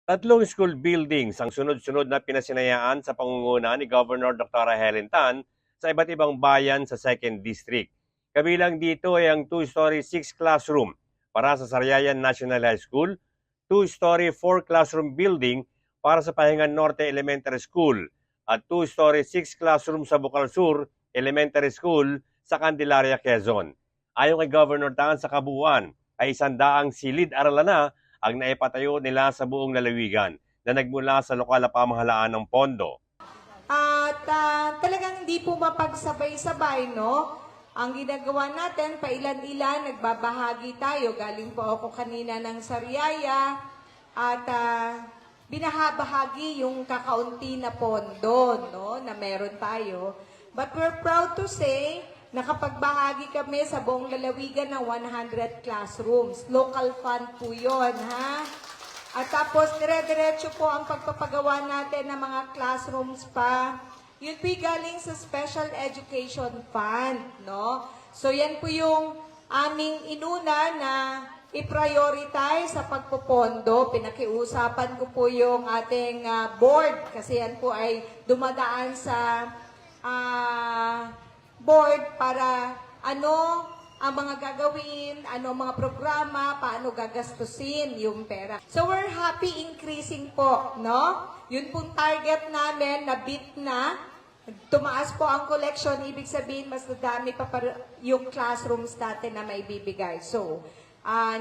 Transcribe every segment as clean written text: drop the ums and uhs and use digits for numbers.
Tatlong school buildings ang sunod-sunod na pinasinayaan sa pangunguna ni Governor Dr. Helen Tan sa iba't ibang bayan sa 2nd District. Kabilang dito ay ang 2-story 6-classroom para sa Sariayan National High School, 2-story 4-classroom building para sa Pahingan Norte Elementary School at 2-story 6-classroom sa Bukal Sur Elementary School sa Candelaria, Quezon. Ayon kay Governor Tan, sa kabuuan ay 100 silid-aralan na ang naipatayo nila sa buong lalawigan na nagmula sa lokal na pamahalaan ng pondo. At talagang hindi po mapagsabay-sabay, no? Ang ginagawa natin, pailan-ilan, nagbabahagi tayo. Galing po ako kanina ng Sariaya at binahabahagi yung kakaunti na pondo, no? Na meron tayo. But we're proud to say, nakapagbahagi kami sa buong lalawigan ng 100 classrooms. Local fund po yun, ha? At tapos, dire-diretso po ang pagpapagawa natin ng mga classrooms pa. Yun po galing sa Special Education Fund, no? So, yan po yung aming inuna na i-prioritize sa pagpopondo. Pinakiusapan ko po yung ating board kasi yan po ay dumadaan sa board para ano ang mga gagawin, ano ang mga programa, paano gagastusin yung pera. So we're happy increasing po, no? Yun pong target namin, na-beat na. Tumaas po ang collection, ibig sabihin mas nadami pa yung classrooms natin na may bibigay. So,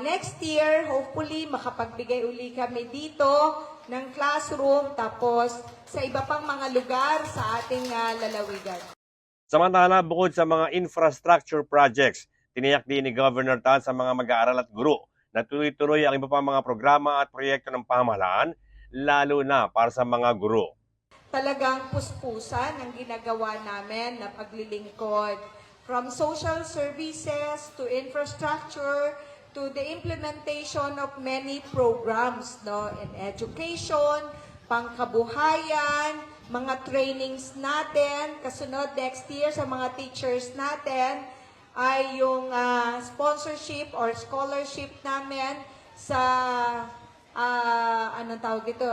next year, hopefully, makapagbigay uli kami dito ng classroom, tapos sa iba pang mga lugar sa ating lalawigan. Samantala, bukod sa mga infrastructure projects, tiniyak din ni Governor Tan sa mga mag-aaral at guro na tuloy-tuloy ang iba pang mga programa at proyekto ng pamahalaan, lalo na para sa mga guro. Talagang puspusan ang ginagawa namin na paglilingkod. From social services to infrastructure to the implementation of many programs, no, in education, pangkabuhayan, mga trainings natin, kasunod next year sa mga teachers natin, ay yung sponsorship or scholarship namin sa, anong tawag dito?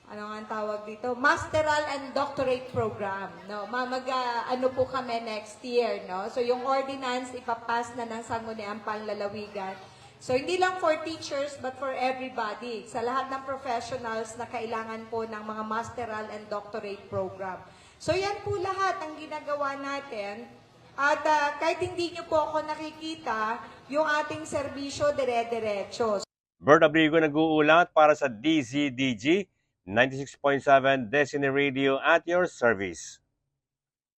Anong tawag dito? Masteral and Doctorate Program. No? Ano po kami next year. No? So yung ordinance, ipapas na ng Sangguniang Panlalawigan. So, hindi lang for teachers, but for everybody. Sa lahat ng professionals na kailangan po ng mga masteral and doctorate program. So, yan po lahat ang ginagawa natin. At kahit hindi nyo po ako nakikita, yung ating serbisyo dire-diretso. Bert Abrigo nag-uulat para sa DZDG 96.7 Destiny Radio at your service.